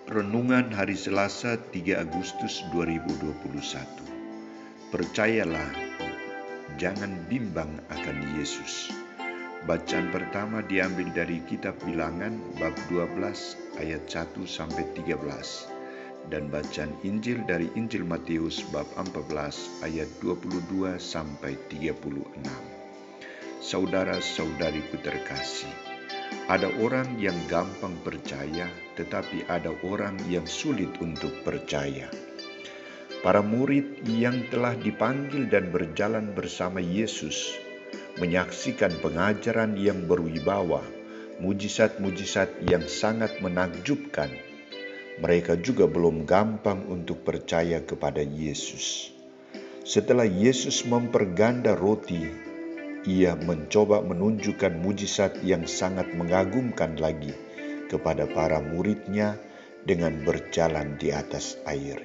Renungan Hari Selasa 3 Agustus 2021. Percayalah, jangan bimbang akan Yesus. Bacaan pertama diambil dari kitab Bilangan bab 12 ayat 1 sampai 13 dan bacaan Injil dari Injil Matius bab 14 ayat 22 sampai 36. Saudara-saudariku terkasih, ada orang yang gampang percaya, tetapi ada orang yang sulit untuk percaya. Para murid yang telah dipanggil dan berjalan bersama Yesus menyaksikan pengajaran yang berwibawa, mujizat-mujizat yang sangat menakjubkan. Mereka juga belum gampang untuk percaya kepada Yesus. Setelah Yesus memperganda roti, Ia mencoba menunjukkan mujizat yang sangat mengagumkan lagi kepada para muridnya dengan berjalan di atas air.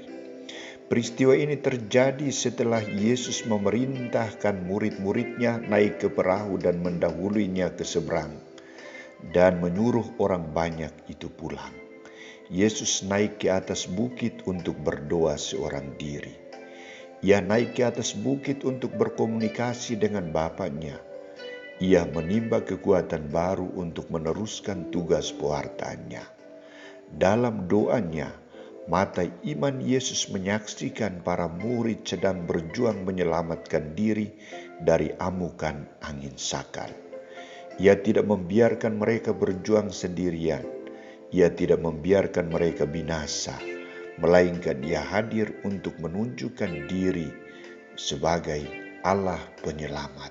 Peristiwa ini terjadi setelah Yesus memerintahkan murid-muridnya naik ke perahu dan mendahuluinya ke seberang dan menyuruh orang banyak itu pulang. Yesus naik ke atas bukit untuk berdoa seorang diri. Ia naik ke atas bukit untuk berkomunikasi dengan Bapaknya. Ia menimba kekuatan baru untuk meneruskan tugas pewartaannya. Dalam doanya, mata iman Yesus menyaksikan para murid sedang berjuang menyelamatkan diri dari amukan angin sakal. Ia tidak membiarkan mereka berjuang sendirian. Ia tidak membiarkan mereka binasa, melainkan Ia hadir untuk menunjukkan diri sebagai Allah penyelamat.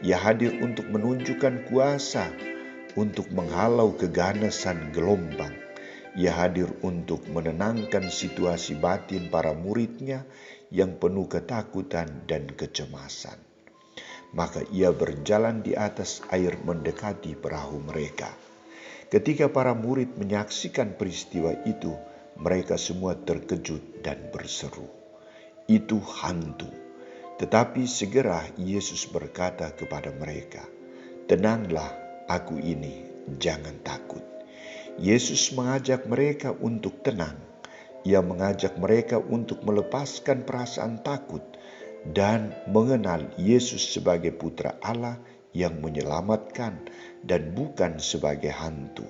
Ia hadir untuk menunjukkan kuasa untuk menghalau keganasan gelombang. Ia hadir untuk menenangkan situasi batin para muridnya yang penuh ketakutan dan kecemasan. Maka Ia berjalan di atas air mendekati perahu mereka. Ketika para murid menyaksikan peristiwa itu, mereka semua terkejut dan berseru, "Itu hantu." Tetapi segera Yesus berkata kepada mereka, "Tenanglah, aku ini, jangan takut." Yesus mengajak mereka untuk tenang. Ia mengajak mereka untuk melepaskan perasaan takut dan mengenal Yesus sebagai Putra Allah yang menyelamatkan dan bukan sebagai hantu.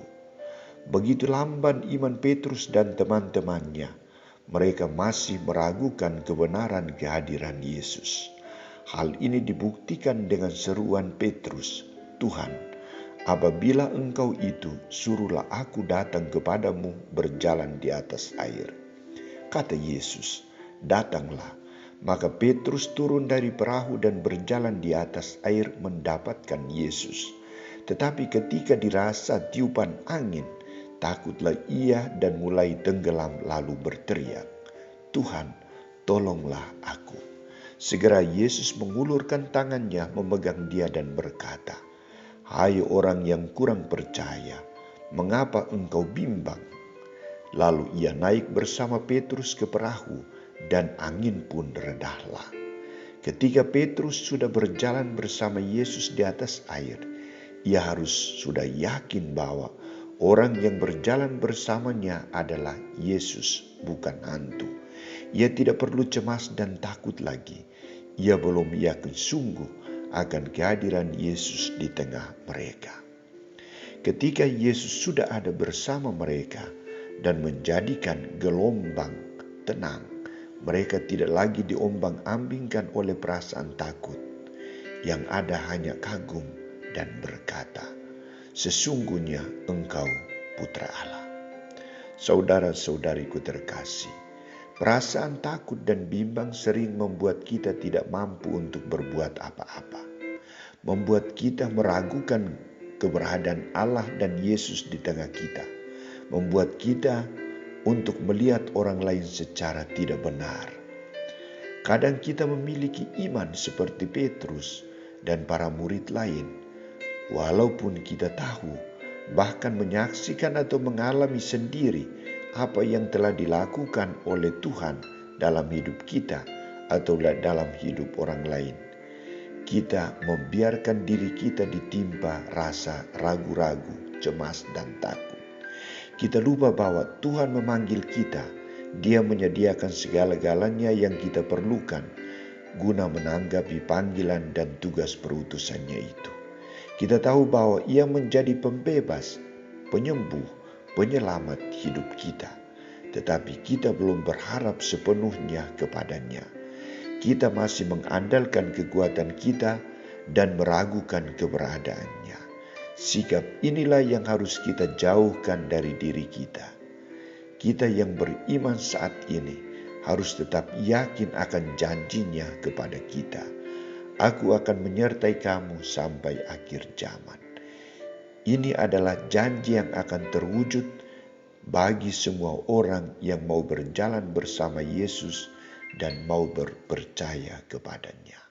Begitu lamban iman Petrus dan teman-temannya, mereka masih meragukan kebenaran kehadiran Yesus. Hal ini dibuktikan dengan seruan Petrus, "Tuhan, apabila Engkau itu, suruhlah aku datang kepadamu berjalan di atas air." Kata Yesus, "Datanglah." Maka Petrus turun dari perahu dan berjalan di atas air mendapatkan Yesus. Tetapi ketika dirasa tiupan angin, takutlah ia dan mulai tenggelam lalu berteriak, "Tuhan, tolonglah aku." Segera Yesus mengulurkan tangannya memegang dia dan berkata, "Hai orang yang kurang percaya, mengapa engkau bimbang?" Lalu ia naik bersama Petrus ke perahu dan angin pun redahlah. Ketika Petrus sudah berjalan bersama Yesus di atas air, ia harus sudah yakin bahwa orang yang berjalan bersamanya adalah Yesus, bukan hantu. Ia tidak perlu cemas dan takut lagi. Ia belum yakin sungguh akan kehadiran Yesus di tengah mereka. Ketika Yesus sudah ada bersama mereka dan menjadikan gelombang tenang, mereka tidak lagi diombang-ambingkan oleh perasaan takut. Yang ada hanya kagum dan berkata, "Sesungguhnya Engkau Putra Allah." Saudara-saudariku terkasih, perasaan takut dan bimbang sering membuat kita tidak mampu untuk berbuat apa-apa. Membuat kita meragukan keberadaan Allah dan Yesus di tengah kita. Membuat kita untuk melihat orang lain secara tidak benar. Kadang kita memiliki iman seperti Petrus dan para murid lain, walaupun kita tahu, bahkan menyaksikan atau mengalami sendiri apa yang telah dilakukan oleh Tuhan dalam hidup kita atau dalam hidup orang lain. Kita membiarkan diri kita ditimpa rasa ragu-ragu, cemas dan takut. Kita lupa bahwa Tuhan memanggil kita. Dia menyediakan segala-galanya yang kita perlukan guna menanggapi panggilan dan tugas perutusannya itu. Kita tahu bahwa Ia menjadi pembebas, penyembuh, penyelamat hidup kita. Tetapi kita belum berharap sepenuhnya kepadanya. Kita masih mengandalkan kekuatan kita dan meragukan keberadaannya. Sikap inilah yang harus kita jauhkan dari diri kita. Kita yang beriman saat ini harus tetap yakin akan janjinya kepada kita. Aku akan menyertai kamu sampai akhir zaman. Ini adalah janji yang akan terwujud bagi semua orang yang mau berjalan bersama Yesus dan mau berpercaya kepadanya.